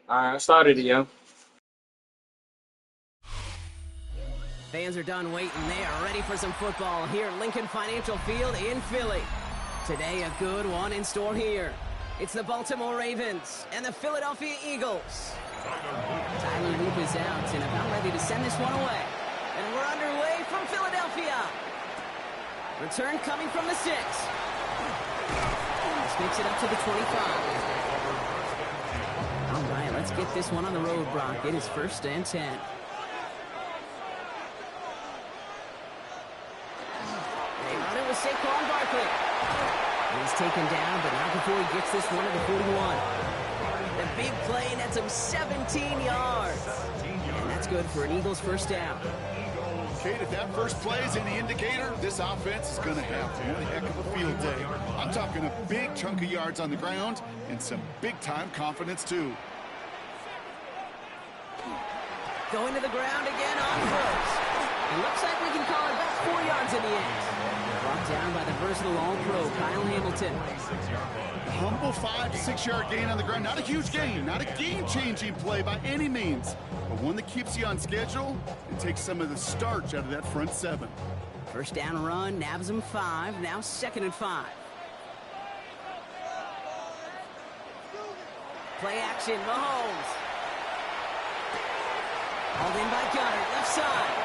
I started it, yo. Fans are done waiting. They are ready for some football here at Lincoln Financial Field in Philly. Today, a good one in store here. It's the Baltimore Ravens and the Philadelphia Eagles. Tyler Loop is out and about ready to send this one away. And we're underway from Philadelphia. Return coming from the 6. This makes it up to the 25. All right, let's get this one on the road, Brock. It is 1st and 10. They run it with Saquon Barkley. He's taken down, but not before he gets this one to the 41. The big play nets him 17 yards. And that's good for an Eagles first down. Kate, if that first play is any indicator, this offense is going to have one heck of a field day. I'm talking a big chunk of yards on the ground and some big-time confidence, too. Going to the ground again on first. It looks like we can call it about 4 yards in the end. Brought down by the versatile all-pro Kyle Hamilton. A humble 5-6 yard gain on the ground. Not a huge gain, not a game-changing play by any means, but one that keeps you on schedule and takes some of the starch out of that front 7. First down run, nabs him 5, now 2nd and 5. Play action, Mahomes. Hauled in by Gunner, left side.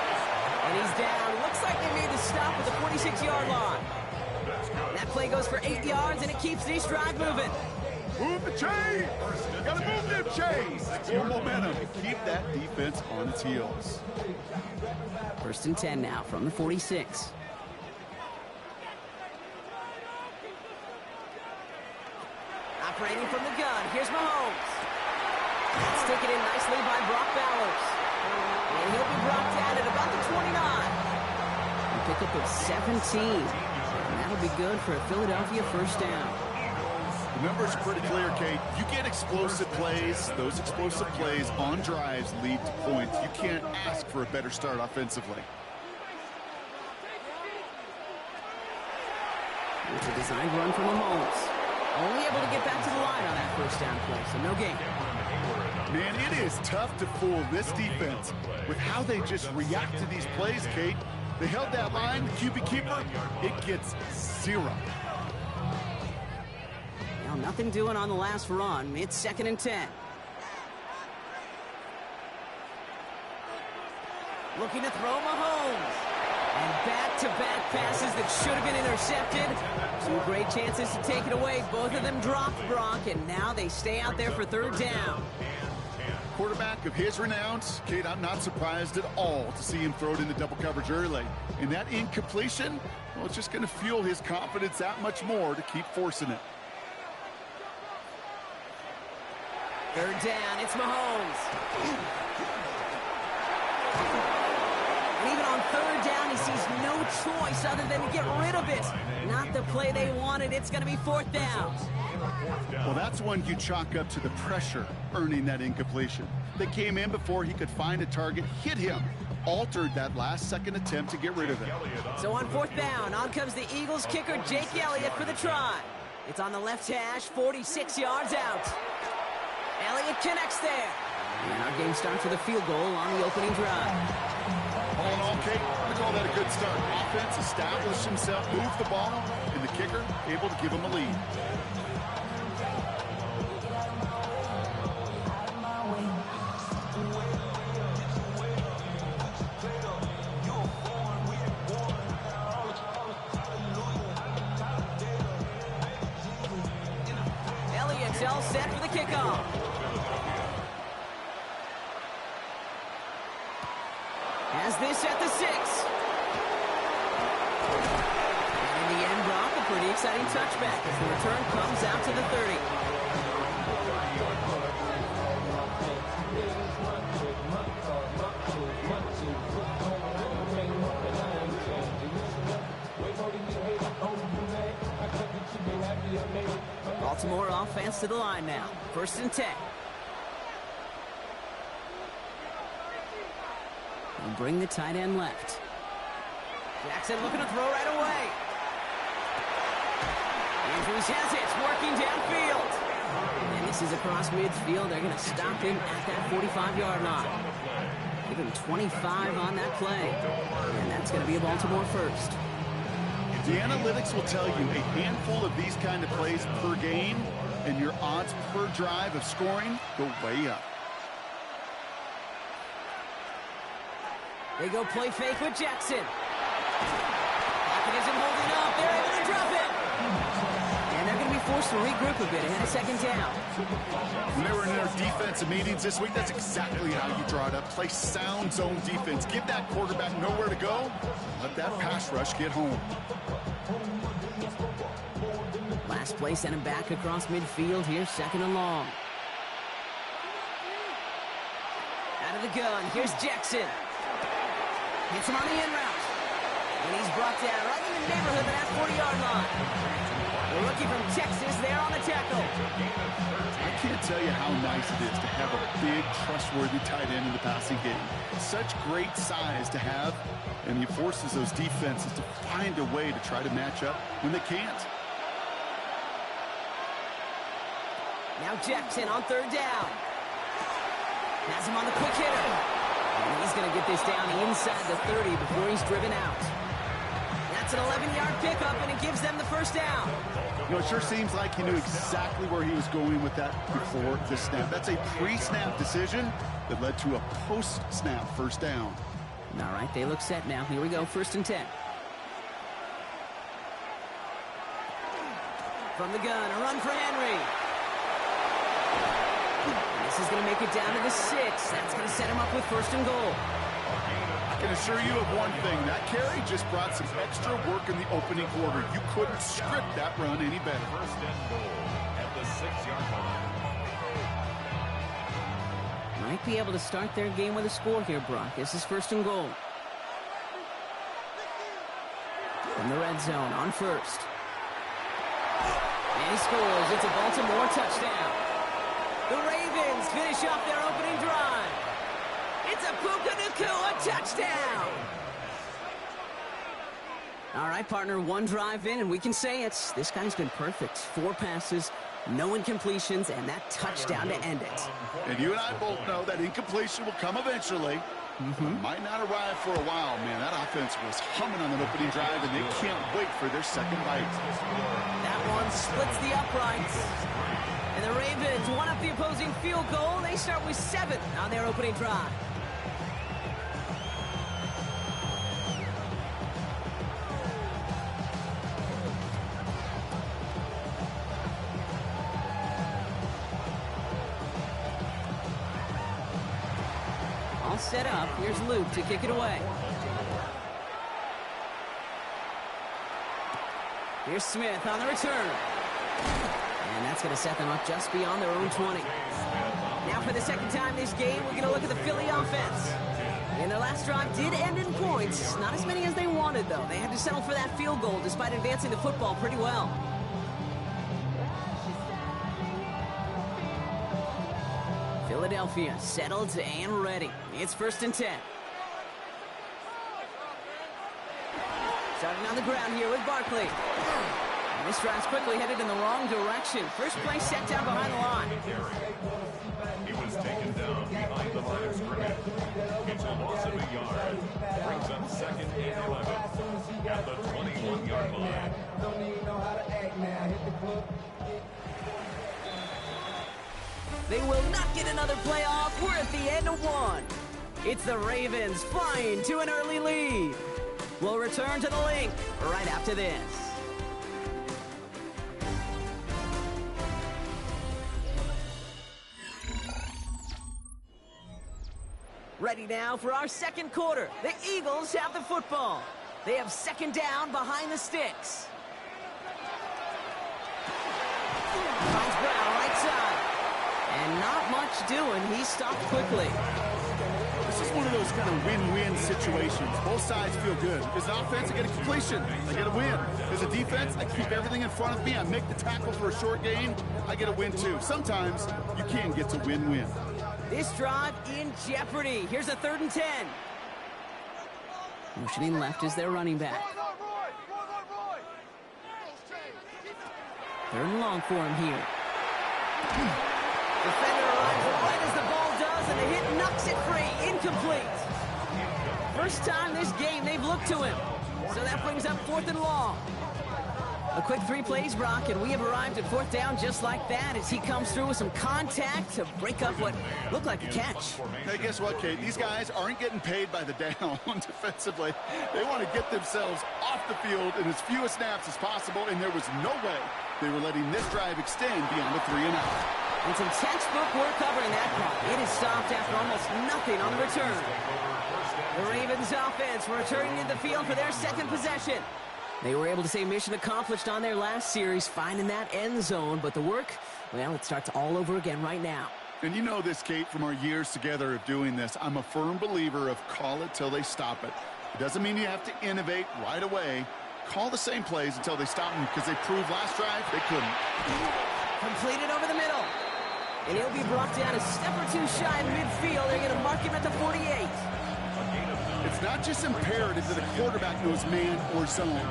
And he's down. Looks like they made the stop at the 46-yard line. That play goes for 8 yards, and it keeps this drive moving. Move the chains! Gotta move them chains! Full momentum to keep that defense on its heels. 1st and 10 now from the 46. Operating from the gun. Here's Mahomes. That's taken in nicely by Brock Bowers. And he'll be brought down at about the 29. A pickup of 17. And that'll be good for a Philadelphia first down. The numbers are pretty clear, Kate. You get explosive plays. Those explosive plays on drives lead to points. You can't ask for a better start offensively. It's a designed run from Mahomes. Only able to get back to the line on that first down play, so no gain. Man, it is tough to fool this defense with how they just react to these plays, Kate. They held that line, the QB keeper, it gets 0. Now nothing doing on the last run. It's 2nd and 10. Looking to throw Mahomes. And back-to-back passes that should have been intercepted. 2 great chances to take it away. Both of them dropped, Brock, and now they stay out there for 3rd down. Quarterback of his renown, Kate, I'm not surprised at all to see him throw it in the double coverage early. And that incompletion, well, it's just going to fuel his confidence that much more to keep forcing it. 3rd down, it's Mahomes. And even on 3rd down, he sees no choice other than to get rid of it. Not the play they wanted. It's going to be 4th down. Well, that's one you chalk up to the pressure earning that incompletion. They came in before he could find a target, hit him, altered that last-second attempt to get rid of it. So on 4th down, on comes the Eagles kicker, Jake Elliott, for the try. It's on the left hash, 46 yards out. Elliott connects there. And our game starts with a field goal on the opening drive. All in all, Kate, we call that a good start. Offense established himself, moved the ball, and the kicker able to give him a lead. Elliott's all set for the kickoff. Has this at the 6. And in the end, Brock, a pretty exciting touchback as the return comes out to the 30. Baltimore offense to the line now. 1st and 10. And bring the tight end left. Jackson looking to throw right away. Andrews has it, working downfield. And this is across midfield. They're going to stop him at that 45-yard line. Give him 25 on that play. And that's going to be a Baltimore first. The analytics will tell you a handful of these kind of plays per game, and your odds per drive of scoring go way up. They go play fake with Jackson. Pocket isn't holding up. They're able to drop it. And they're going to be forced to regroup a bit ahead of second down. When they were in their defensive meetings this week, that's exactly how you draw it up. Play sound zone defense. Give that quarterback nowhere to go. Let that pass rush get home. Last play sent him back across midfield here, second and long. Out of the gun, here's Jackson. Hits him on the in route. And he's brought down right in the neighborhood of that 40-yard line. The rookie from Texas there on the tackle. I can't tell you how nice it is to have a big, trustworthy tight end in the passing game. Such great size to have, and he forces those defenses to find a way to try to match up when they can't. Now Jackson on third down. Has him on the quick hitter. And he's going to get this down inside the 30 before he's driven out. That's an 11-yard pickup, and it gives them the first down. You know, it sure seems like he knew exactly where he was going with that before the snap. That's a pre-snap decision that led to a post-snap first down. All right, they look set now. Here we go, 1st and 10. From the gun, a run for Henry. This is going to make it down to the 6. That's going to set him up with 1st and goal. I can assure you of one thing. That carry just brought some extra work in the opening quarter. You couldn't script that run any better. 1st and goal at the 6-yard line. Might be able to start their game with a score here, Brock. This is 1st and goal. From the red zone on 1st. And he scores. It's a Baltimore touchdown. The Ravens finish off their opening drive. It's a Puka Nacua touchdown. All right, partner, one drive in, and we can say it's this guy's been perfect. 4 passes, no incompletions, and that touchdown to end it. And you and I both know that incompletion will come eventually. Might not arrive for a while, man. That offense was humming on the opening drive, and they can't wait for their second bite. That one splits the uprights. And the Ravens one up the opposing field goal. They start with 7 on their opening drive. All set up. Here's Luke to kick it away. Here's Smith on the return. And that's going to set them up just beyond their own 20. Now for the second time this game, we're going to look at the Philly offense. And their last drive did end in points. Not as many as they wanted, though. They had to settle for that field goal despite advancing the football pretty well. Philadelphia settled and ready. It's 1st and 10. Starting on the ground here with Barkley. And this drive's quickly headed in the wrong direction. First play set down behind the line. He was taken down behind the line of scrimmage. It's a loss of a yard. Brings up 2nd and 11 at the 21-yard line. They will not get another playoff. We're at the end of 1. It's the Ravens flying to an early lead. We'll return to the link right after this. Ready now for our second quarter. The Eagles have the football. They have 2nd down behind the sticks. Finds Brown right side. And not much doing. He stopped quickly. This is one of those kind of win-win situations. Both sides feel good. As an offense, I get a completion. I get a win. As a defense, I keep everything in front of me. I make the tackle for a short gain. I get a win, too. Sometimes you can get to win-win. This drive in jeopardy. Here's a 3rd and 10. Motioning left is their running back. 3rd and long for him here. Defender arrives right as the ball does, and the hit knocks it free. Incomplete. First time this game they've looked to him. So that brings up 4th and long. A quick 3 plays, Brock, and we have arrived at 4th down just like that as he comes through with some contact to break up what looked like a catch. Hey, guess what, Kate? These guys aren't getting paid by the down defensively. They want to get themselves off the field in as few snaps as possible, and there was no way they were letting this drive extend beyond a 3-and-out. And some textbook work covering that call. It is stopped after almost nothing on the return. The Ravens offense returning to the field for their 2nd possession. They were able to say mission accomplished on their last series, finding that end zone, but the work, well, it starts all over again right now. And you know this, Kate, from our years together of doing this. I'm a firm believer of call it till they stop it. It doesn't mean you have to innovate right away. Call the same plays until they stop them, because they proved last drive they couldn't. Completed over the middle. And he'll be brought down a step or 2 shy of midfield. They're going to mark him at the 48. It's not just imperative that a quarterback knows man or zone.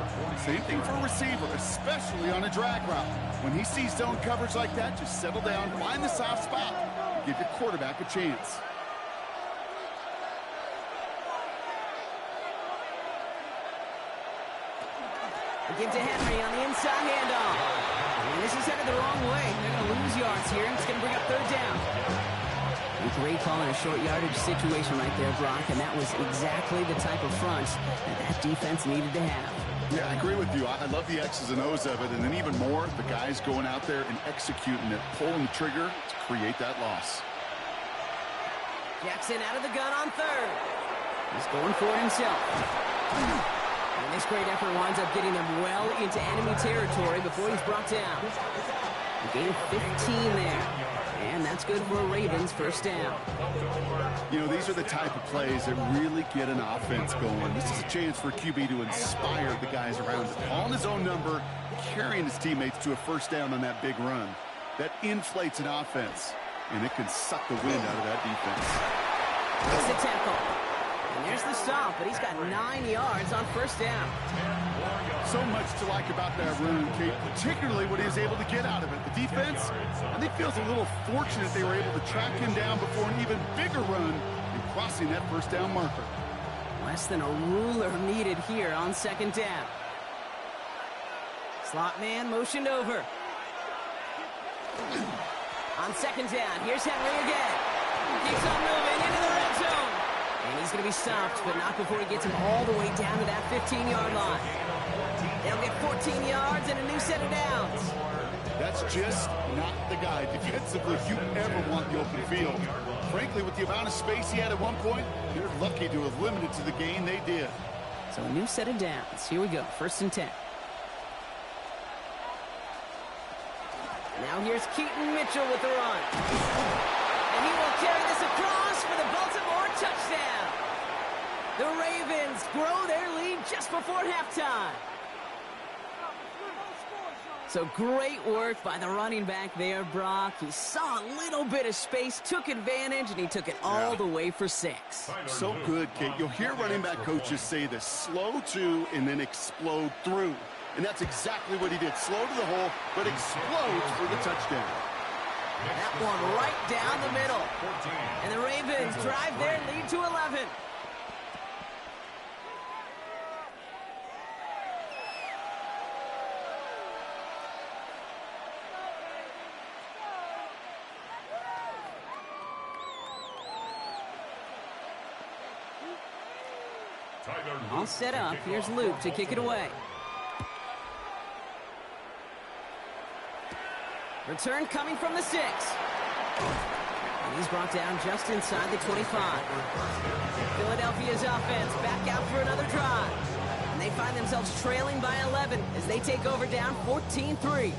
Same thing for a receiver, especially on a drag route. When he sees zone coverage like that, just settle down, find the soft spot, and give your quarterback a chance. Give to Henry on the inside handoff. And this is headed the wrong way. They're going to lose yards here, and it's going to bring up 3rd down. A great call in a short yardage situation right there, Brock, and that was exactly the type of front that defense needed to have. Yeah, I agree with you. I love the X's and O's of it, and then even more, the guys going out there and executing it, pulling the trigger to create that loss. Jackson out of the gun on 3rd. He's going for it himself. And this great effort winds up getting them well into enemy territory before he's brought down. A gain of 15 there. And that's good for a Ravens 1st down. You know, these are the type of plays that really get an offense going. This is a chance for QB to inspire the guys around him. Calling his own number, carrying his teammates to a 1st down on that big run. That inflates an offense, and it can suck the wind out of that defense. It's the tackle. And there's the stop, but he's got 9 yards on 1st down. So much to like about that run, Kate, particularly what he was able to get out of it. The defense, I think, feels a little fortunate they were able to track him down before an even bigger run and crossing that 1st down marker. Less than a ruler needed here on 2nd down. Slot man motioned over. On 2nd down, here's Henry again. Keeps on moving into the red zone. And he's going to be stopped, but not before he gets him all the way down to that 15-yard line. They'll get 14 yards and a new set of downs. That's just not the guy defensively you ever want the open field. Frankly, with the amount of space he had at one point, they're lucky to have limited to the gain they did. So a new set of downs. Here we go, 1st and 10. Now here's Keaton Mitchell with the run. And he will carry this across for the Baltimore touchdown. The Ravens grow their lead just before halftime. So great work by the running back there, Brock. He saw a little bit of space, took advantage, and he took it all the way for 6. So good, Kate. You'll hear running back coaches say this: slow to and then explode through. And that's exactly what he did. Slow to the hole, but explodes for the touchdown. That one right down the middle. And the Ravens drive their lead to 11. All set up. Here's Luke to kick it away. Return coming from the 6. And he's brought down just inside the 25. Philadelphia's offense back out for another drive. And they find themselves trailing by 11 as they take over down 14-3.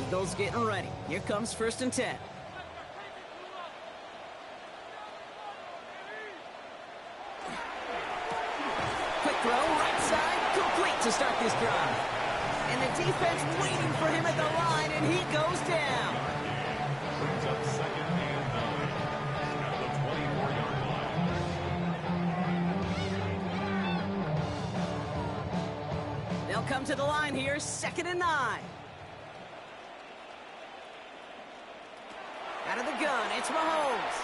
Eagles getting ready. Here comes 1st and 10. Quick throw, right side, complete to start this drive. And the defense waiting for him at the line, and he goes down. Brings up 2nd and 9 at the 24-yard line. They'll come to the line here, 2nd and 9. Out of the gun, it's Mahomes.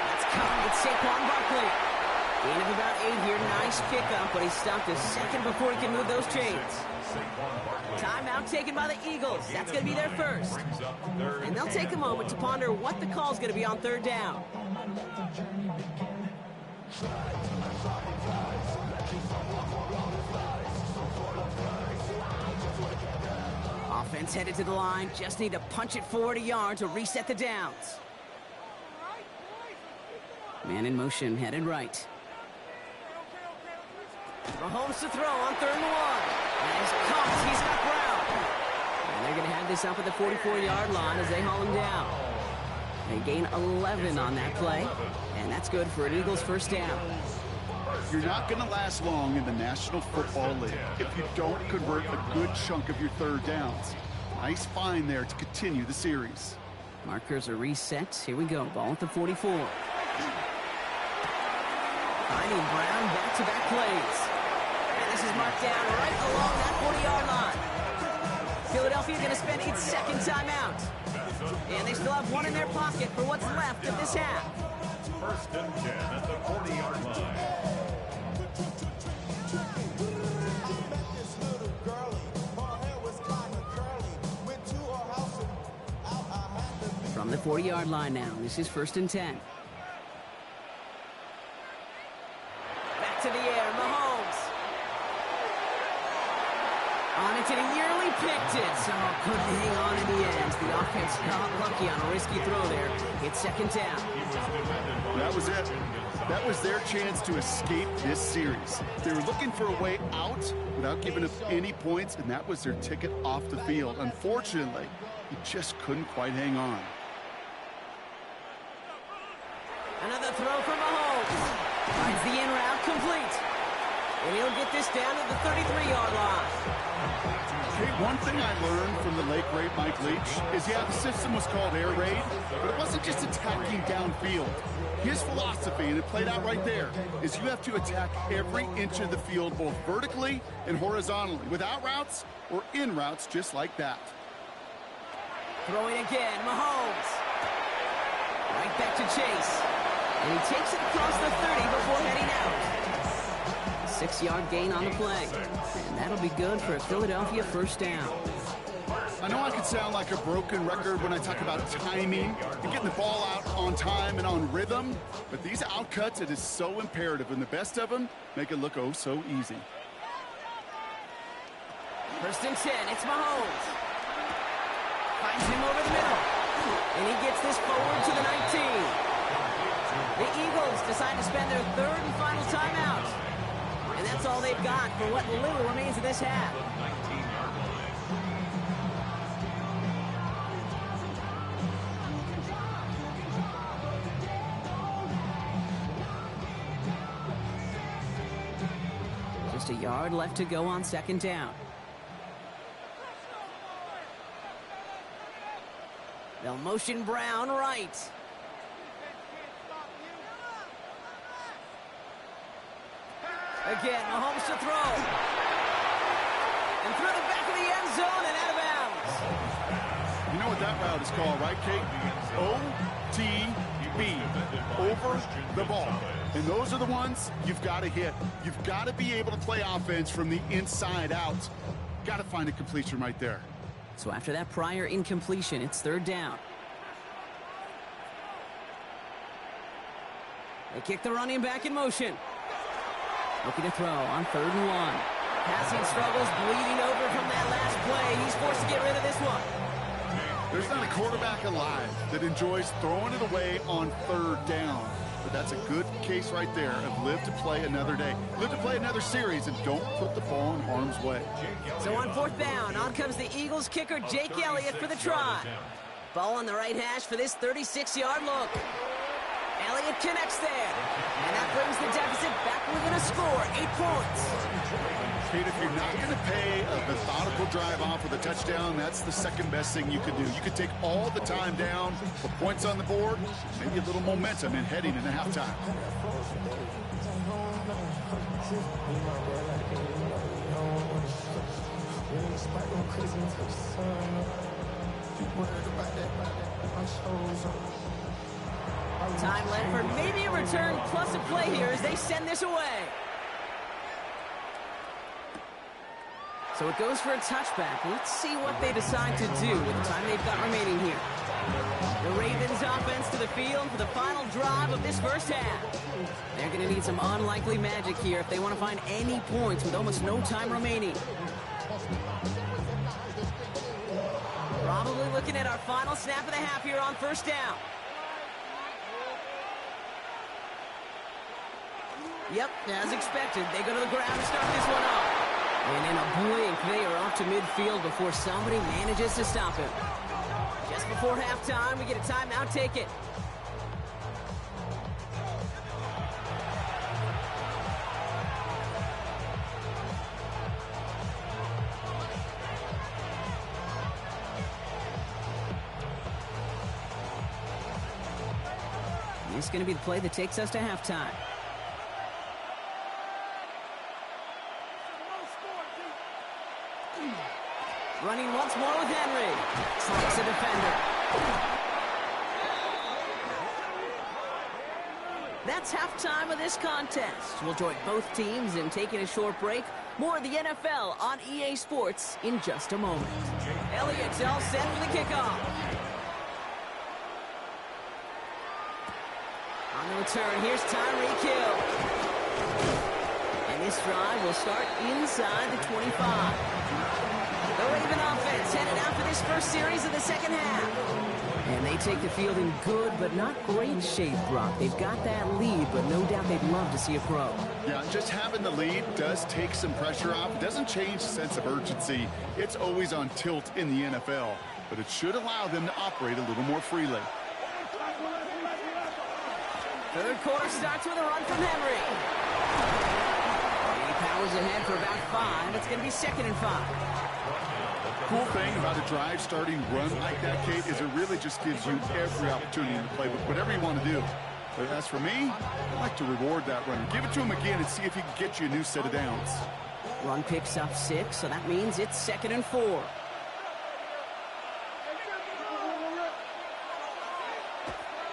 That's caught. It's Saquon Barkley. Gain of about 8 here. Nice pickup, but he stopped a second before he can move those chains. Timeout taken by the Eagles. That's going to be their first. And they'll take a moment to ponder what the call's going to be on 3rd down. Offense headed to the line. Just need to punch it forward a yard to reset the downs. Man in motion, headed right. Mahomes to throw on 3rd and 1. And he's caught. He's got Brown. And they're going to have this up at the 44-yard line as they haul him down. They gain 11 on that play. And that's good for an Eagles 1st down. You're not going to last long in the National Football League if you don't convert a good chunk of your 3rd downs. Nice find there to continue the series. Markers are reset. Here we go. Ball at the 44. Finding Brown back-to-back plays. And this is marked down right along that 40-yard line. Philadelphia going to spend its 2nd timeout. And they still have one in their pocket for what's left of this half. 1st and 10 at the 40-yard line. From the 40-yard line now, this is 1st and 10. Back to the air, Mahomes. On it to the yearly, picked it. So couldn't hang on in the end. The offense got lucky on a risky throw there. It's 2nd down. That was it. That was their chance to escape this series. They were looking for a way out without giving up any points, and that was their ticket off the field. Unfortunately, he just couldn't quite hang on. Another throw from Mahomes. Finds the in route complete. And he'll get this down to the 33-yard line. Okay, one thing I learned from the late great Mike Leach is, yeah, the system was called air raid, but it wasn't just attacking downfield. His philosophy, and it played out right there, is you have to attack every inch of the field, both vertically and horizontally, without routes or in routes just like that. Throwing again, Mahomes. Right back to Chase. And he takes it across the 30 before heading out. 6-yard gain on the play. And that'll be good for a Philadelphia 1st down. I know I could sound like a broken record when I talk about timing and getting the ball out on time and on rhythm, but these outcuts, it is so imperative, and the best of them make it look oh so easy. 1st and 10, it's Mahomes. Finds him over the middle. And he gets this forward to the 19. The Eagles decide to spend their 3rd and final timeout. And that's all they've got for what little remains of this half. Just a yard left to go on 2nd down. They'll motion Brown right. Again, Mahomes to throw. And through the back of the end zone and out of bounds. You know what that route is called, right, Kate? OTB, over the ball. And those are the ones you've got to hit. You've got to be able to play offense from the inside out. Got to find a completion right there. So after that prior incompletion, it's 3rd down. They kick the running back in motion. Looking to throw on 3rd and 1. Passing struggles, bleeding over from that last play. He's forced to get rid of this one. There's not a quarterback alive that enjoys throwing it away on 3rd down. But that's a good case right there of live to play another day. Live to play another series and don't put the ball in harm's way. So on 4th down, on comes the Eagles kicker, Jake Elliott, for the try. Ball on the right hash for this 36-yard look. Elliott connects there. And that brings the deficit back within a score, 8 points. Kate, if you're not going to pay a methodical drive off with a touchdown, that's the second best thing you could do. You could take all the time down, put points on the board, maybe a little momentum in heading into halftime. Time left for maybe a return plus a play here as they send this away. So it goes for a touchback. Let's see what they decide to do with the time they've got remaining here. The Ravens offense to the field for the final drive of this first half. They're going to need some unlikely magic here if they want to find any points with almost no time remaining. Probably looking at our final snap of the half here on first down. Yep, as expected, they go to the ground to start this one off. And in a blink, they are off to midfield before somebody manages to stop him. Just before halftime, we get a timeout. Take it. This is going to be the play that takes us to halftime. Running once more with Henry. Slicks a defender. That's halftime of this contest. We'll join both teams in taking a short break. More of the NFL on EA Sports in just a moment. Elliott's all set for the kickoff. On the return, here's Tyreek Hill. And this drive will start inside the 25. The Raven offense headed out for this first series of the second half. And they take the field in good but not great shape, Brock. They've got that lead, but no doubt they'd love to see it grow. Yeah, just having the lead does take some pressure off. It doesn't change the sense of urgency. It's always on tilt in the NFL, but it should allow them to operate a little more freely. Third quarter starts with a run from Henry. He powers ahead for about 5. It's going to be 2nd and 5. Cool thing about a drive starting run like that, Kate, is it really just gives you every opportunity to play with whatever you want to do. But as for me, I like to reward that runner. Give it to him again and see if he can get you a new set of downs. Run picks up 6, so that means it's 2nd and 4.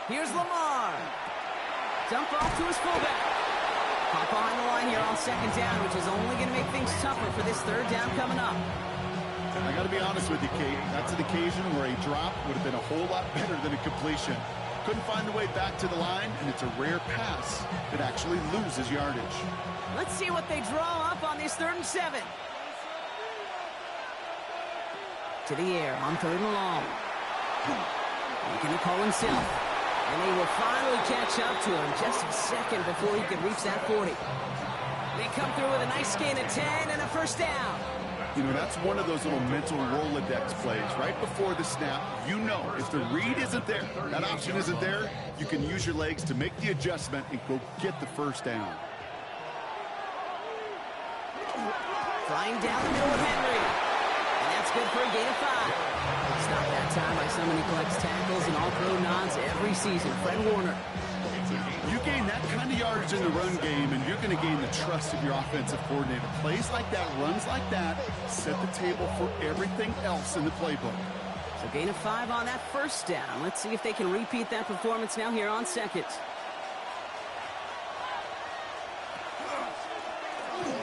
Here's Lamar. Dump off to his fullback. Pop behind the line here on 2nd down, which is only going to make things tougher for this 3rd down coming up. I got to be honest with you, Kate. That's an occasion where a drop would have been a whole lot better than a completion. Couldn't find the way back to the line, and it's a rare pass that actually loses yardage. Let's see what they draw up on this 3rd and 7. To the air on 3rd and long. Making the call himself. And they will finally catch up to him just a second before he can reach that 40. They come through with a nice gain of 10 and a first down. You know, that's one of those little mental Rolodex plays. Right before the snap, you know if the read isn't there, that option isn't there, you can use your legs to make the adjustment and go get the first down. Flying down the middle with Henry. And that's good for a gain of 5. Stopped that time by someone who collects tackles and all-pro nods every season, Fred Warner. You gain that kind of yardage in the run game, and you're going to gain the trust of your offensive coordinator. Plays like that, runs like that, set the table for everything else in the playbook. So gain of 5 on that first down. Let's see if they can repeat that performance now here on 2nd.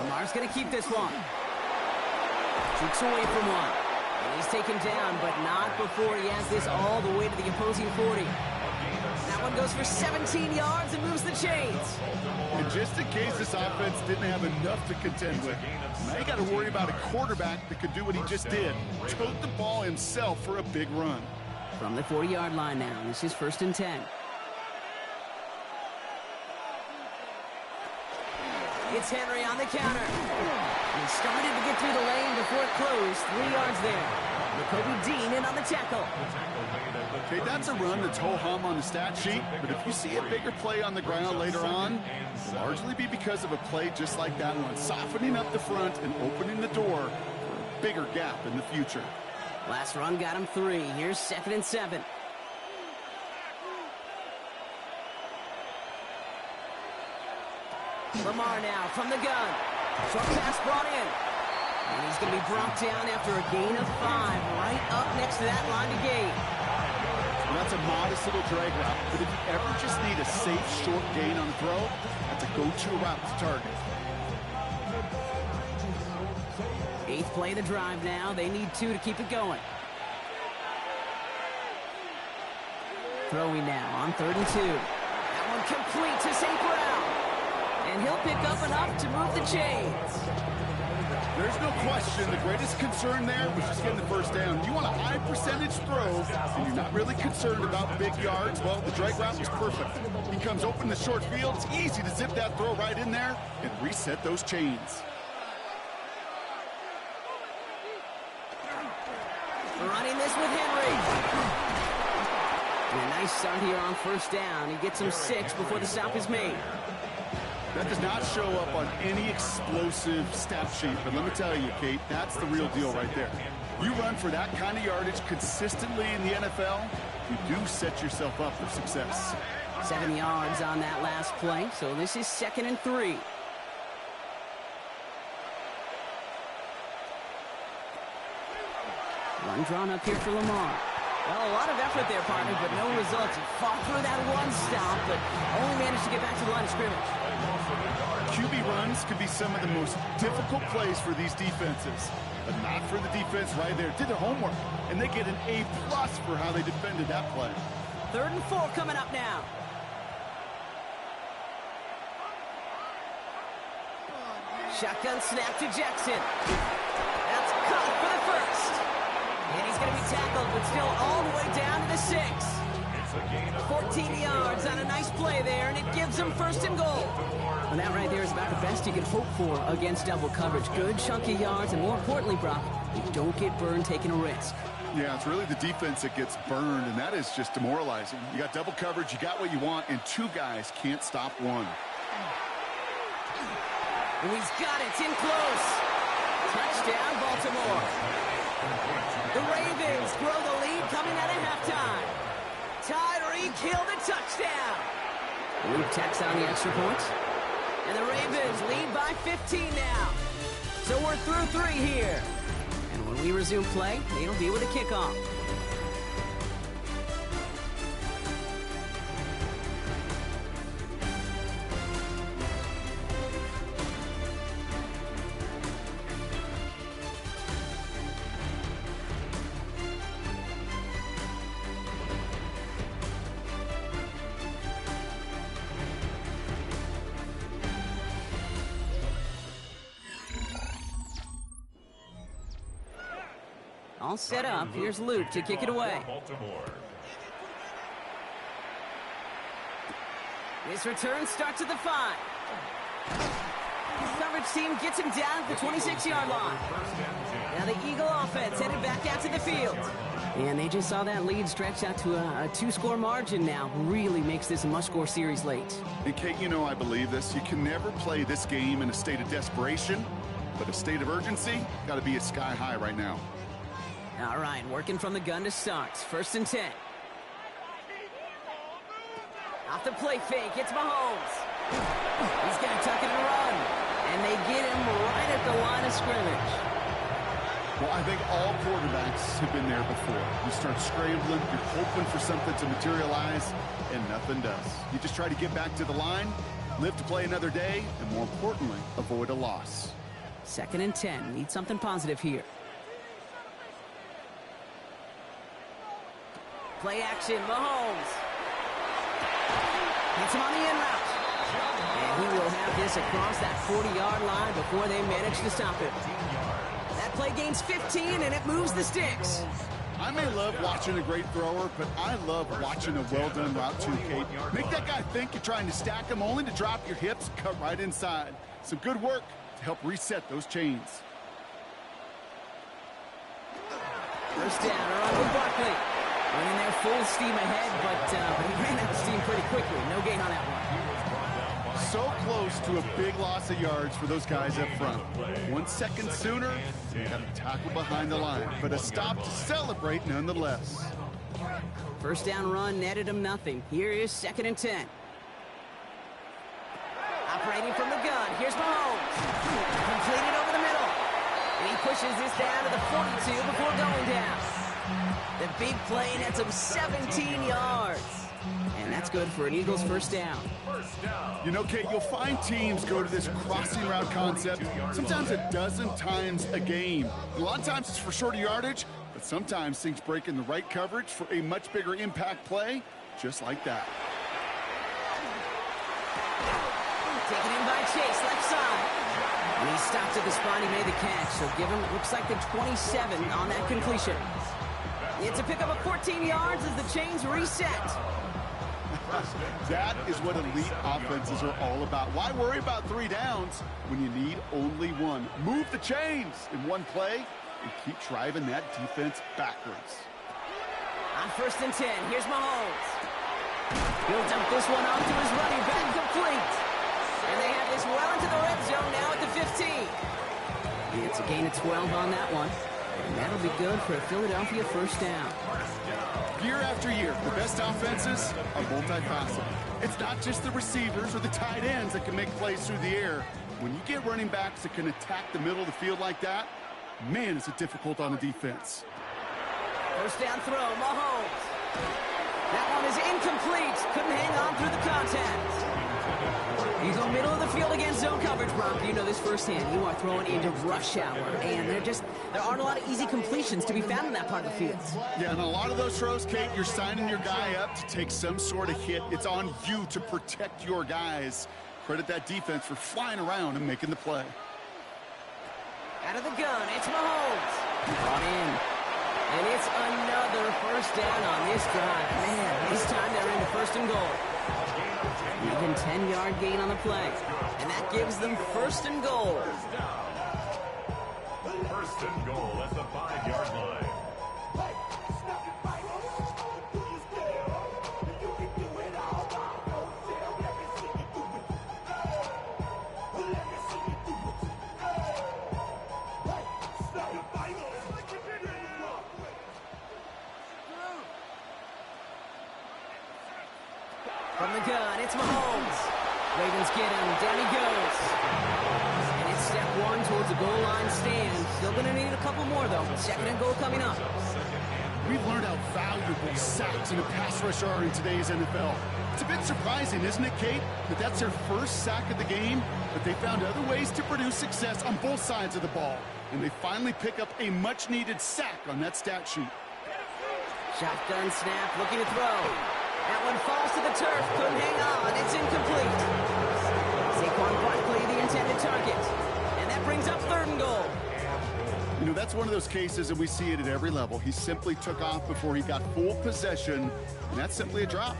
Lamar's going to keep this one. Shoots away from one. And he's taken down, but not before he has this all the way to the opposing 40. That one goes for 17 yards and moves the chains. And just in case this offense didn't have enough to contend with, now you got to worry about a quarterback that could do what he just did. Tote the ball himself for a big run. From the 40-yard line now, this is 1st and 10. It's Henry on the counter. He started to get through the lane before it closed. 3 yards there. Kobe Dean in on the tackle. Okay, that's a run that's ho-hum on the stat sheet, but if you see a bigger play on the ground later on, it'll largely be because of a play just like that one, softening up the front and opening the door for a bigger gap in the future. Last run got him 3. Here's 2nd and 7. Lamar now from the gun. Short pass brought in. And he's going to be brought down after a gain of 5, right up next to that line to gain. Well, that's a modest little drag route, but if you ever just need a safe, short gain on a throw, that's a go-to route to target. 8th play of the drive now. They need 2 to keep it going. Throwing now on 3rd and 2. That one complete to St. Brown. And he'll pick up enough to move the chains. There's no question the greatest concern there was just getting the first down. You want a high percentage throw, and you're not really concerned about big yards. Well, the drag route was perfect. He comes open in the short field. It's easy to zip that throw right in there and reset those chains. Running this with Henry. And a nice start here on 1st down. He gets him 6 before the stop is made. That does not show up on any explosive stat sheet, but let me tell you, Kate, that's the real deal right there. You run for that kind of yardage consistently in the NFL, you do set yourself up for success. 7 yards on that last play, so this is 2nd and 3. One drawn up here for Lamar. Well, a lot of effort there, partner, but no results. He fought through that one stop, but only managed to get back to the line of scrimmage. QB runs could be some of the most difficult plays for these defenses, but not for the defense right there. Did their homework, and they get an A+ for how they defended that play. 3rd and 4 coming up now. Shotgun snap to Jackson. That's caught for the first. And he's going to be tackled, but still all the way down to the 6. 14 yards on a nice play there, and it gives them 1st and goal. And that right there is about the best you can hope for against double coverage. Good chunky yards, and more importantly, Brock, you don't get burned taking a risk. Yeah, it's really the defense that gets burned, and that is just demoralizing. You got double coverage, you got what you want, and 2 guys can't stop one. And he's got it in close. Touchdown, Baltimore. The Ravens grow the lead coming out of halftime. Tyreek Hill the touchdown. Luke tacks on the extra point. And the Ravens lead by 15 now. So we're through 3 here. And when we resume play, it'll be with a kickoff. All set up. Here's Luke to kick it away. His return starts at the 5. Coverage team gets him down at the 26-yard line. Now the Eagle offense headed back out to the field. And they just saw that lead stretch out to a 2-score margin now. Really makes this a must-score series late. And Kate, you know I believe this. You can never play this game in a state of desperation, but a state of urgency got to be at sky high right now. All right, working from the gun to start. 1st and 10. Off the play fake, it's Mahomes. He's going to tuck it and run. And they get him right at the line of scrimmage. Well, I think all quarterbacks have been there before. You start scrambling, you're hoping for something to materialize, and nothing does. You just try to get back to the line, live to play another day, and more importantly, avoid a loss. 2nd and 10. Need something positive here. Play action, Mahomes. Hits him on the in route. And he will have this across that 40-yard line before they manage to stop him. That play gains 15, and it moves the sticks. I may love watching a great thrower, but I love watching a well-done route too, Kate. Make that guy think you're trying to stack him, only to drop your hips and cut right inside. Some good work to help reset those chains. 1st down, around with Barkley. Running there full steam ahead, but he ran out of steam pretty quickly. No gain on that one. So close to a big loss of yards for those guys up front. 1 second sooner, they got a tackle behind the line, but a stop to celebrate nonetheless. 1st down run netted him nothing. Here is 2nd and 10. Operating from the gun. Here's Mahomes. Completed over the middle. And he pushes this down to the 42 before going down. The big play nets him 17 yards. And that's good for an Eagles first down. You know, Kate, you'll find teams go to this crossing route concept sometimes a dozen times a game. A lot of times it's for shorter yardage, but sometimes things break in the right coverage for a much bigger impact play, just like that. Taken in by Chase, left side. And he stopped at the spot, he made the catch. So give him, looks like the 27 on that completion. It's a pickup of 14 yards as the chains reset. That is what elite offenses are all about. Why worry about 3 downs when you need only 1? Move the chains in one play and keep driving that defense backwards. On 1st and 10, here's Mahomes. He'll dump this one off to his running back, complete. And they have this well into the red zone now at the 15. It's a gain of 12 on that one. And that'll be good for a Philadelphia first down. Year after year, the best offenses are multifaceted. It's not just the receivers or the tight ends that can make plays through the air. When you get running backs that can attack the middle of the field like that, man, is it difficult on the defense. First down throw, Mahomes. That one is incomplete. Couldn't hang on through the contact. He's in the middle of the field against zone coverage, Brock. You know this firsthand. You are throwing into rush hour, and there aren't a lot of easy completions to be found in that part of the field. Yeah, and a lot of those throws, Kate, you're signing your guy up to take some sort of hit. It's on you to protect your guys. Credit that defense for flying around and making the play. Out of the gun, it's Mahomes. Brought in. And it's another first down on this drive. Man, this time they're into 1st and goal. Even 10-yard gain on the play. And that gives them 1st and goal. 1st and goal at the 5-yard line. From the gun, it's Mahomes. Ravens get him. Down he goes. And it's step 1 towards the goal line stand. Still going to need a couple more, though. 2nd and goal coming up. We've learned how valuable sacks in a pass rush are in today's NFL. It's a bit surprising, isn't it, Kate, that that's their first sack of the game, but they found other ways to produce success on both sides of the ball. And they finally pick up a much-needed sack on that stat sheet. Shotgun snap, looking to throw. That one falls to the turf, couldn't hang on, it's incomplete. Saquon Barkley, the intended target. And that brings up 3rd and goal. You know, that's one of those cases, and we see it at every level. He simply took off before he got full possession, and that's simply a drop.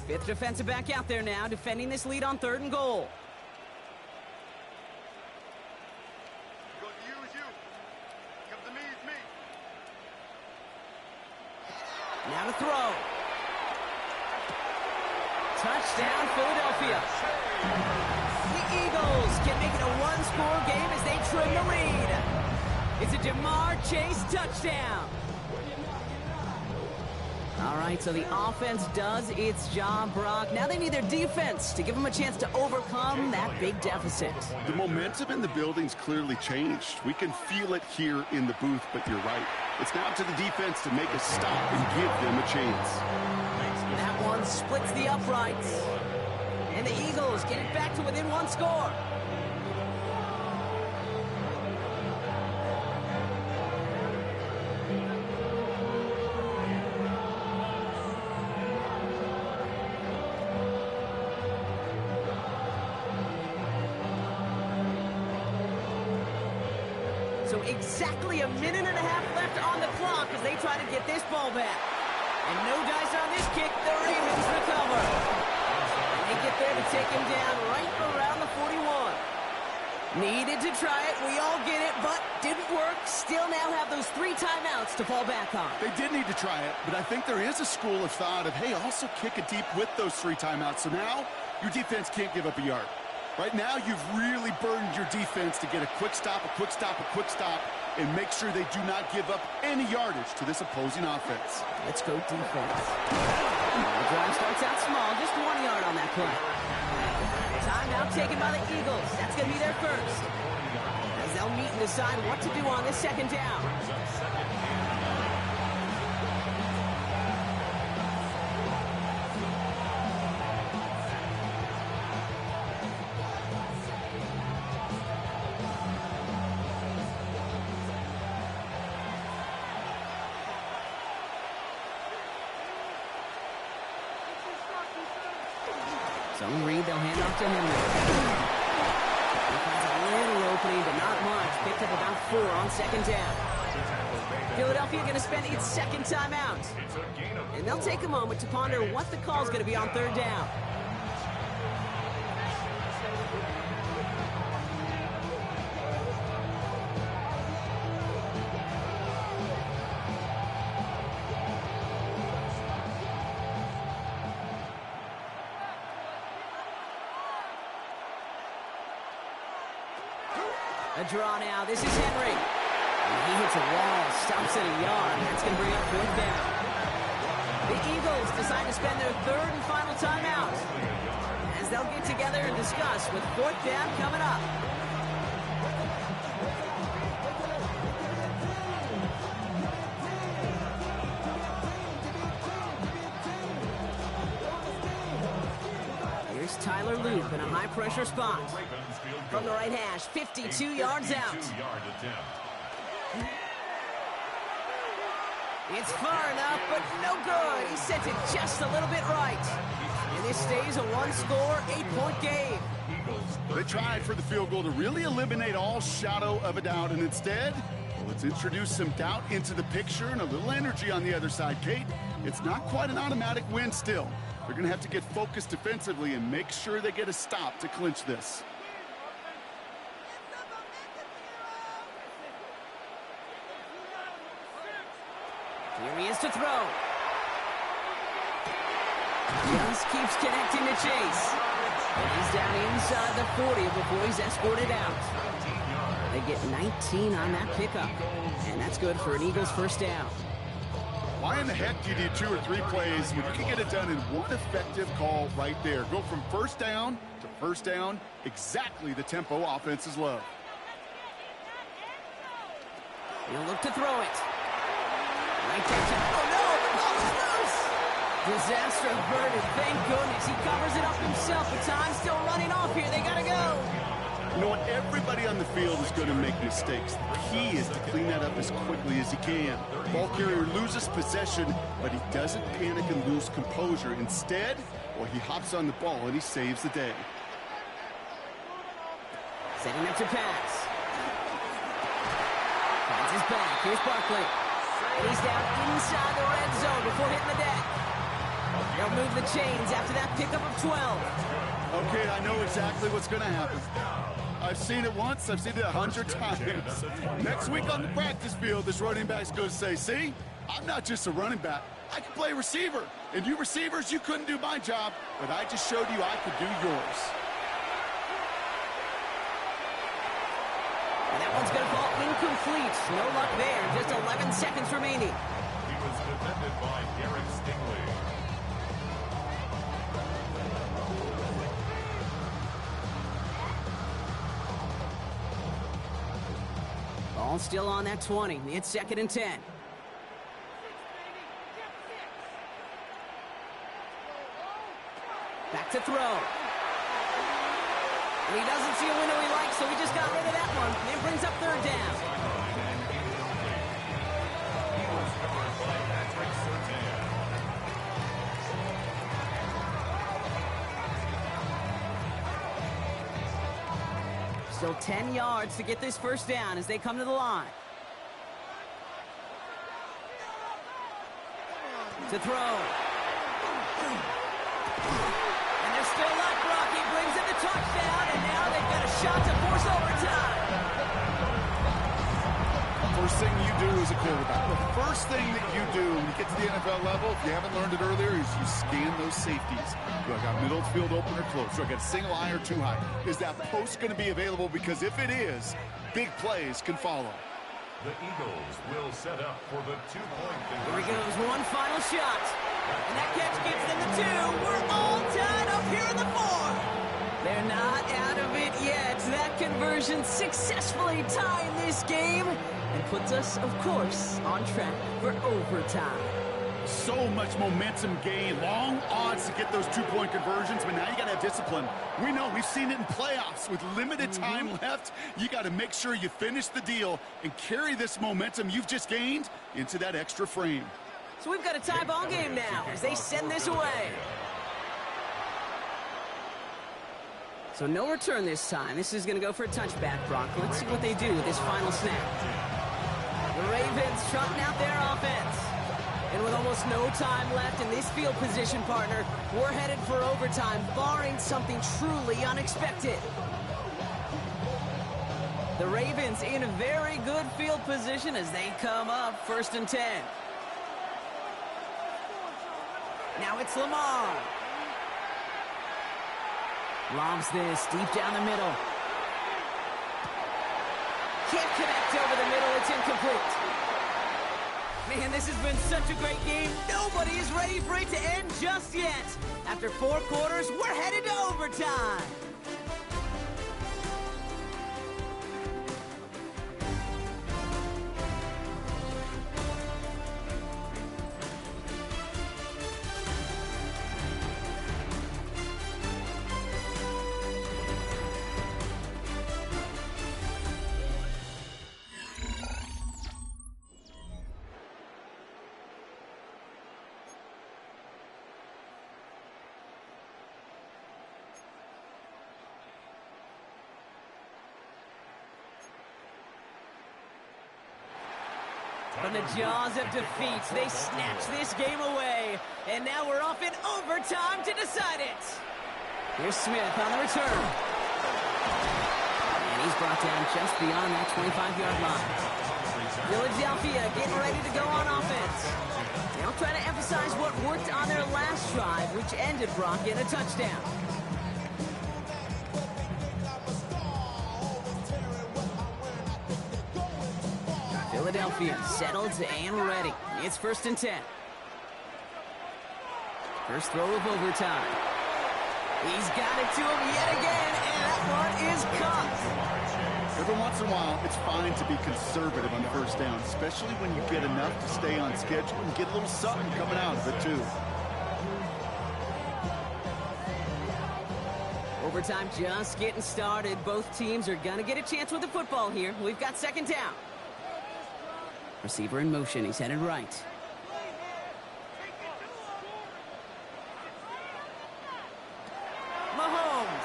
5th defensive back out there now, defending this lead on 3rd and goal. Now to throw. Touchdown, Philadelphia. The Eagles can make it a 1-score game as they trim the lead. It's a Jamar Chase touchdown. All right, so the offense does its job, Brock. Now they need their defense to give them a chance to overcome that big deficit. The momentum in the building's clearly changed. We can feel it here in the booth, but you're right. It's now to the defense to make a stop and give them a chance. That one splits the uprights. And the Eagles get it back to within 1 score. So exactly a minute and a half left on the clock as they try to get this ball back. And no dice on this kick. The Ravens recover. And they get there to take him down right around the 41. Needed to try it. We all get it, but didn't work. Still now have those 3 timeouts to fall back on. They did need to try it, but I think there is a school of thought of, hey, also kick it deep with those 3 timeouts. So now your defense can't give up a yard. Right now, you've really burdened your defense to get a quick stop, and make sure they do not give up any yardage to this opposing offense. Let's go defense. The drive starts out small, just 1 yard on that play. Timeout taken by the Eagles. That's going to be their first. As as they'll meet and decide what to do on this second down. Brings up second and 9. Zone read, they'll hand off to Henry. He finds a little opening, but not much. Picked up about 4 on second down. Philadelphia going to spend its second timeout. And they'll take a moment to ponder what the call is going to be on third down. A draw now. This is Henry. And he hits a wall, stops at a yard. That's going to bring up fourth down. The Eagles decide to spend their third and final timeout, as they'll get together and discuss with fourth down coming up. Here's Tyler Loop in a high-pressure spot. From the right hash, 52 yards out. It's far enough, but no good. He sent it just a little bit right. And this stays a one-score, 8-point game. They tried for the field goal to really eliminate all shadow of a doubt, and instead, well, let's introduce some doubt into the picture and a little energy on the other side. Kate, it's not quite an automatic win still. They're going to have to get focused defensively and make sure they get a stop to clinch this. Here he is to throw. Just keeps connecting to Chase. And he's down inside the 40 before he's escorted out. They get 19 on that pickup. And that's good for an Eagles first down. Why in the heck do you need 2 or 3 plays when you can get it done in one effective call right there? Go from first down to first down, exactly the tempo offenses love. He'll look to throw it. Right there to, oh no, the ball is loose. Disaster averted, thank goodness. He covers it up himself, but time's still running off here. They gotta go. You know what? Everybody on the field is going to make mistakes. The key is to clean that up as quickly as he can. Ball carrier loses possession, but he doesn't panic and lose composure. Instead, well, he hops on the ball and he saves the day. Setting up to pass. Finds his back. Here's Barkley. And he's down inside the red zone before hitting the deck. They'll move the chains after that pickup of 12. Okay, I know exactly what's going to happen. I've seen it once, I've seen it 100 times. Next week on the practice field, this running back's going to say, see, I'm not just a running back. I can play receiver. And you receivers, you couldn't do my job, but I just showed you I could do yours. And that one's going to fall incomplete. No luck there. Just 11 seconds remaining. He was defended by Derek Stingley. Ball still on that 20. It's second and 10. Back to throw. And he doesn't see a window he likes, so he just got rid of that one. And it brings up third down. Still 10 yards to get this first down as they come to the line. To throw. And they're still up. Rocky brings in the touchdown, and now they've got a shot to force overtime. First thing you do as a quarterback, the first thing that you do when you get to the NFL level, if you haven't learned it earlier, is you scan those safeties. Do I got middle field open or close? Do I got a single high or two high? Is that post going to be available? Because if it is, big plays can follow. The Eagles will set up for the two-point Here he conversion. goes, one final shot. And that catch gets them the 2. We're all tied up here in the 4. They're not out of it yet. That conversion conversion successfully tying this game and puts us, of course, on track for overtime. So much momentum gain, long odds to get those two-point conversions, but now you got to have discipline. We know, we've seen it in playoffs. With limited time left, you got to make sure you finish the deal and carry this momentum you've just gained into that extra frame. So we've got a tie ball game now as they send this away. So no return this time. This is going to go for a touchback, Brock. Let's see what they do with this final snap. The Ravens trotting out their offense. And with almost no time left in this field position, partner, we're headed for overtime, barring something truly unexpected. The Ravens in a very good field position as they come up 1st and 10. Now it's Lamar. Lobs this deep down the middle. Can't connect over the middle. It's incomplete. Man, this has been such a great game. Nobody is ready for it to end just yet. After 4 quarters, we're headed to overtime. From the jaws of defeat, they snatch this game away. And now we're off in overtime to decide it. Here's Smith on the return. And he's brought down just beyond that 25-yard line. Philadelphia getting ready to go on offense. They'll try to emphasize what worked on their last drive, which ended Brock in a touchdown. Philadelphia settled and ready. It's 1st and 10. First throw of overtime. He's got it to him yet again, and that one is caught. Every once in a while, it's fine to be conservative on 1st down, especially when you get enough to stay on schedule and get a little something coming out of it, too. Overtime just getting started. Both teams are going to get a chance with the football here. We've got 2nd down. Receiver in motion. He's headed right. Mahomes.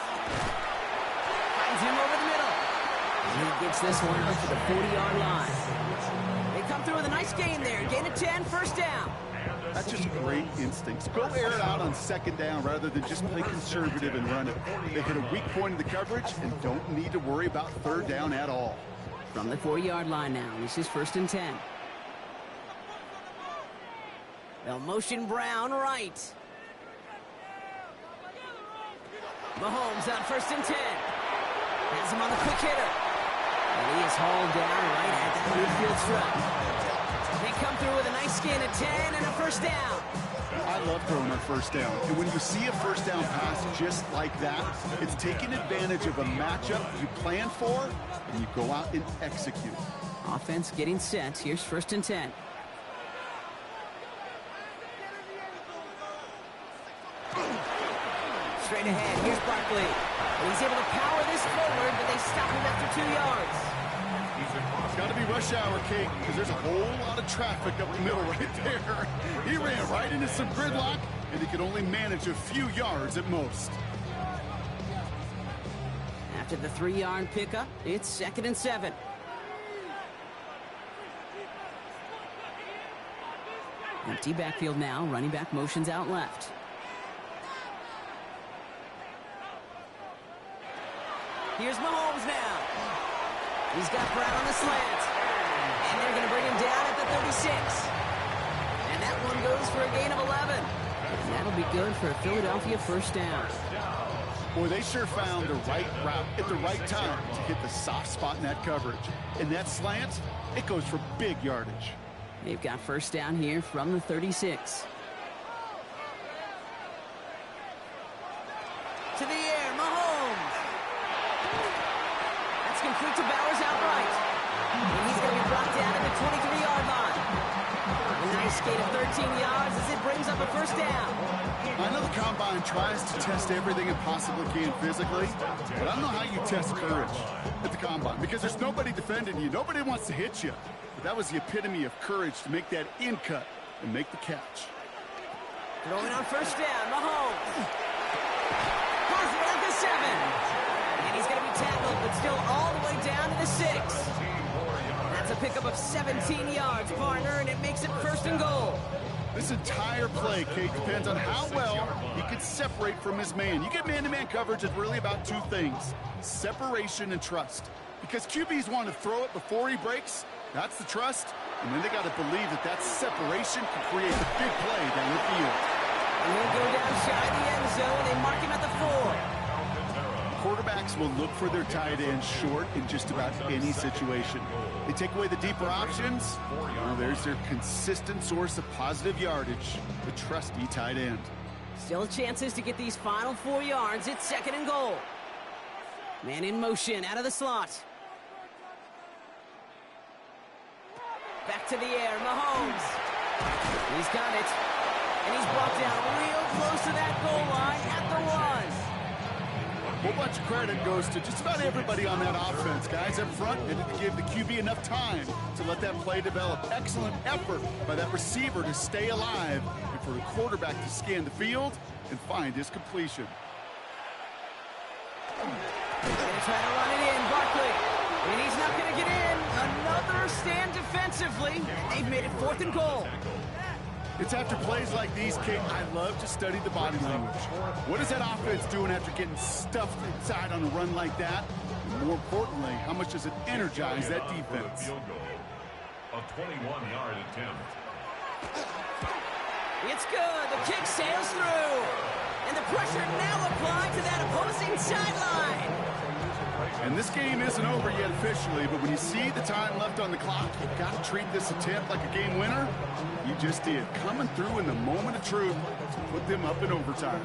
Finds him over the middle. And he gets this one up to the 40-yard line. They come through with a nice gain there. Gain of 10, 1st down. That's just great instincts. Go air it out on 2nd down rather than just play conservative and run it. They hit a weak point in the coverage and don't need to worry about 3rd down at all. From the 40-yard line now, this is 1st and 10. They'll motion Brown right. Mahomes on 1st and 10. Has him on the quick hitter. And he is hauled down right at the midfield stripe. They come through with a nice gain of 10 and a 1st down. I love throwing on 1st down. And when you see a 1st down pass just like that, it's taking advantage of a matchup you plan for, and you go out and execute. Offense getting set. Here's 1st and 10. Straight ahead. Here's Barkley. And he's able to power this forward, but they stop him after 2 yards. It's got to be rush hour, Kate, because there's a whole lot of traffic up the middle right there. He ran right into some gridlock, and he could only manage a few yards at most. After the 3-yard pickup, it's 2nd and 7. Empty backfield now. Running back motions out left. Here's Mahomes now. He's got Brown on the slant. And they're going to bring him down at the 36. And that one goes for a gain of 11. And that'll be good for a Philadelphia 1st down. Boy, they sure found the right route at the right time to hit the soft spot in that coverage. And that slant, it goes for big yardage. They've got 1st down here from the 36. To the air, Mahomes. That's complete to Bowers outright. And he's going to be brought down at the 23-yard line. A nice gain of 13 yards as it brings up a first down. I know the Combine tries to test everything it possibly can physically, but I don't know how you test courage at the Combine because there's nobody defending you. Nobody wants to hit you. But that was the epitome of courage to make that in cut and make the catch. Throwing on first down, Mahomes. Has it at the 7. And he's going to be tackled, but still all the way down to the 6. That's a pickup of 17 yards, partner, and it makes it first and goal. This entire play, Kate, depends on how well he can separate from his man. You get man-to-man coverage, it's really about two things, separation and trust. Because QBs want to throw it before he breaks, that's the trust, and then they got to believe that that separation can create a big play down the field. And he'll go down shy of the end zone. They mark him at the 4. Quarterbacks will look for their tight end short in just about any situation. They take away the deeper options. Well, there's their consistent source of positive yardage, the trusty tight end. Still chances to get these final 4 yards. It's second and goal. Man in motion out of the slot. Back to the air, Mahomes. He's got it. And he's brought down real close to that goal line at the 1. A whole bunch of credit goes to just about everybody on that offense. Guys up front needed to give the QB enough time to let that play develop. Excellent effort by that receiver to stay alive and for the quarterback to scan the field and find his completion. They're going to try to run it in, Barkley. And he's not going to get in. Another stand defensively. They've made it fourth and goal. It's after plays like these, Kate, I love to study the body language. What is that offense doing after getting stuffed inside on a run like that? And more importantly, how much does it energize that defense? A 21-yard attempt. It's good. The kick sails through. And the pressure now applied to that opposing sideline. And this game isn't over yet officially, but when you see the time left on the clock, you've got to treat this attempt like a game winner. You just did. Coming through in the moment of truth to put them up in overtime.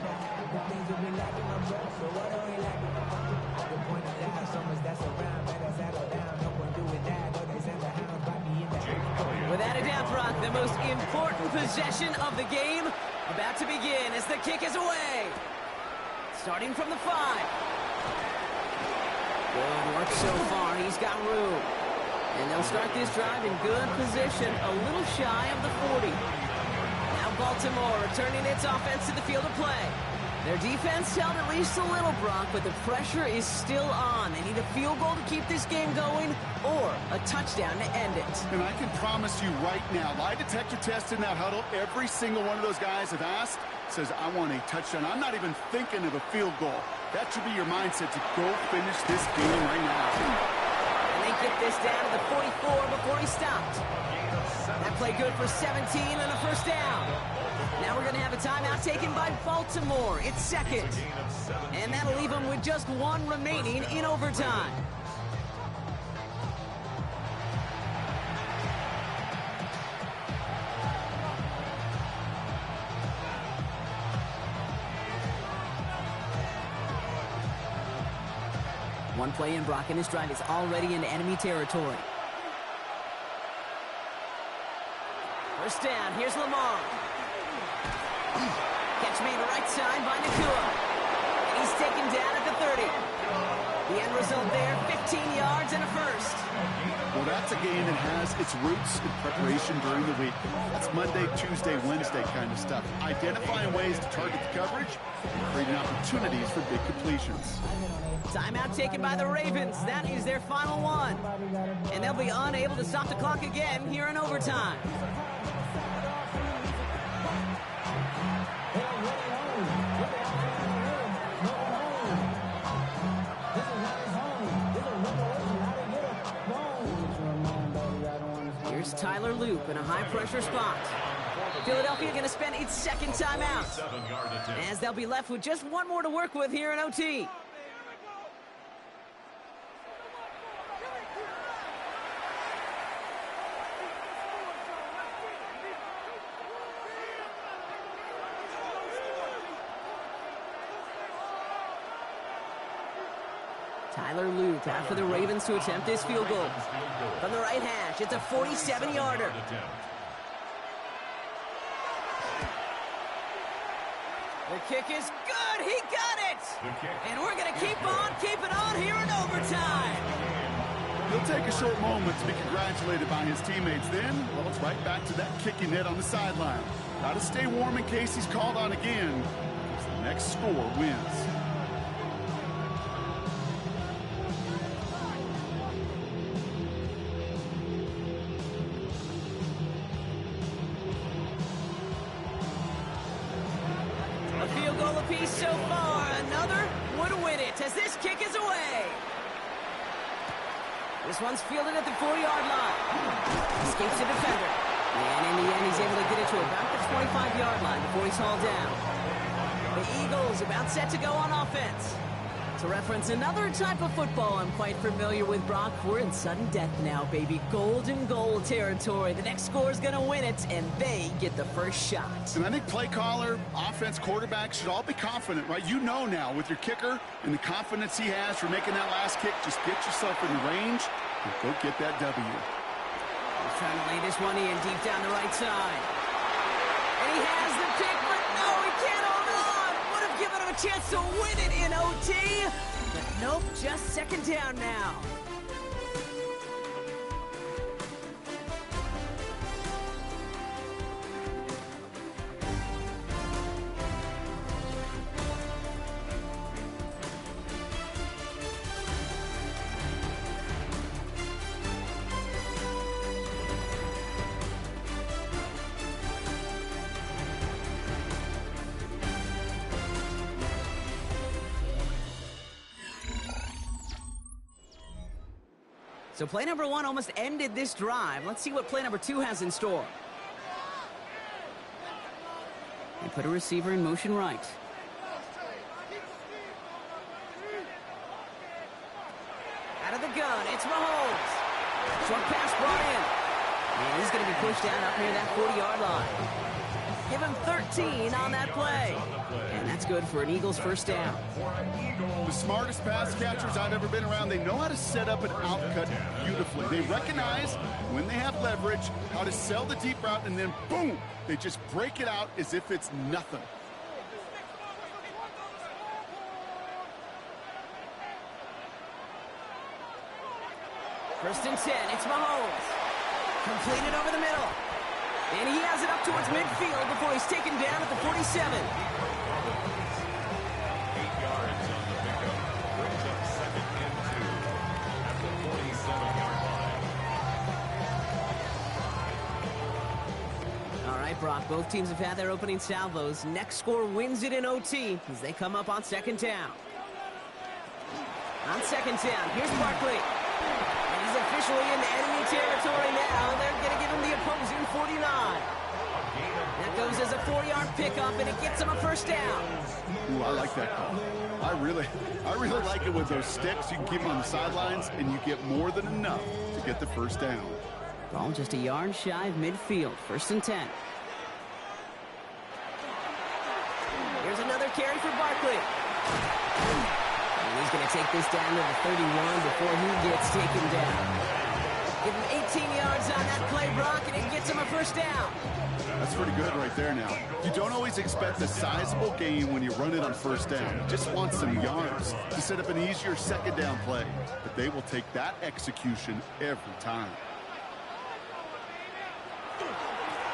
Without a doubt, Brock, the most important possession of the game about to begin as the kick is away. Starting from the 5. Good work so far. He's got room. And they'll start this drive in good position, a little shy of the 40. Now Baltimore returning its offense to the field of play. Their defense held at least a little, Brock, but the pressure is still on. They need a field goal to keep this game going or a touchdown to end it. And I can promise you right now, lie detector test in that huddle, every single one of those guys have asked, says, I want a touchdown. I'm not even thinking of a field goal. That should be your mindset to go finish this game right now. And they get this down to the 44 before he stopped. That play good for 17 and a first down. Now we're going to have a timeout taken by Baltimore. It's second. And that'll leave them with just 1 remaining in overtime. One play in, Brock, and his drive is already into enemy territory. First down, here's Lamar. Catch made right side by Nakua. And he's taken down at the 30. The end result there, 15 yards and a first. Well, that's a game that has its roots in preparation during the week. That's Monday, Tuesday, Wednesday kind of stuff. Identifying ways to target the coverage and creating opportunities for big completions. Timeout taken by the Ravens. That is their final one. And they'll be unable to stop the clock again here in overtime. Here's Tyler Loop in a high-pressure spot. Philadelphia going to spend its second timeout, as they'll be left with just one more to work with here in OT. Tyler Luke out for the Ravens to attempt this field goal. From the right hash, it's a 47-yarder. The kick is good. He got it. And we're going to keep it on here in overtime. He'll take a short moment to be congratulated by his teammates. Then, well, it's right back to that kicking net on the sideline. Got to stay warm in case he's called on again, because the next score wins. A field goal apiece so far. Another would win it as this kick is away. This one's fielded at the 4-yard line. Escapes the defender. And in the end, he's able to get it to about the 25-yard line before he's hauled down. The Eagles about set to go on offense. To reference another type of football I'm quite familiar with, Brock, we're in sudden death now, baby. Golden goal territory. The next score is going to win it, and they get the first shot. And I think play caller, offense, quarterback should all be confident, right? You know now with your kicker and the confidence he has for making that last kick, just get yourself in the range and go get that W. He's trying to lay this one in deep down the right side. And he has the pick, but no, he can't hold on. Would have given him a chance to win it in OT. But nope, just second down now. So play number 1 almost ended this drive. Let's see what play number 2 has in store. They put a receiver in motion right. Out of the gun, it's Mahomes. Short pass brought in. And he's going to be pushed down up near that 40-yard line. Give him 13 on that play. And that's good for an Eagles first down. The smartest pass catchers I've ever been around, they know how to set up an outcut beautifully. They recognize when they have leverage, how to sell the deep route, and then boom, they just break it out as if it's nothing. First and 10, it's Mahomes. Completed over the middle. And he has it up towards midfield before he's taken down at the 47. 8 yards on the pickup. Brings up second and 2 at the 47-yard line. All right, Brock, both teams have had their opening salvos. Next score wins it in OT as they come up on second down. On second down, here's Barkley. And he's officially in enemy territory now. They're going to give him the opposing 49. That goes as a 4-yard pickup, and it gets him a first down. Ooh, I like that call. I really like it with those sticks. You can keep them on the sidelines, and you get more than enough to get the first down. Ball just a yard shy of midfield. First and 10. Here's another carry for Barkley. And he's going to take this down to the 31 before he gets taken down. Give him 18 yards on that play, Brock, and it gets him a first down. That's pretty good right there now. You don't always expect a sizable gain when you run it on first down. You just want some yards to set up an easier second down play. But they will take that execution every time.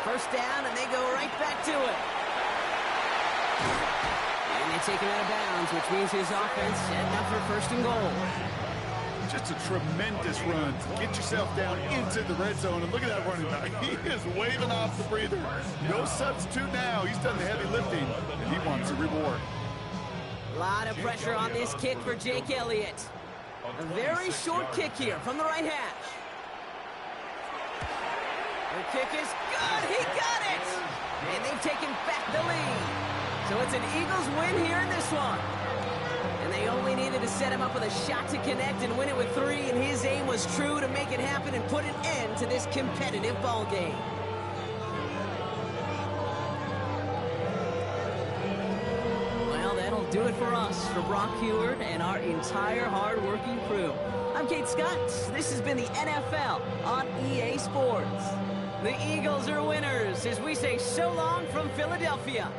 First down, and they go right back to it. And they take him out of bounds, which means his offense setting up for first and goal. Just a tremendous run to get yourself down into the red zone. And look at that running back. He is waving off the breather. No substitute now. He's done the heavy lifting, and he wants a reward. A lot of pressure on this kick for Jake Elliott. A very short kick here from the right hash. The kick is good. He got it. And they've taken back the lead. So it's an Eagles win here in this one. And they only needed to set him up with a shot to connect and win it with 3, and his aim was true to make it happen and put an end to this competitive ball game. Well, that'll do it for us, for Brock Heward and our entire hard-working crew. I'm Kate Scott. This has been the NFL on EA Sports. The Eagles are winners as we say so long from Philadelphia.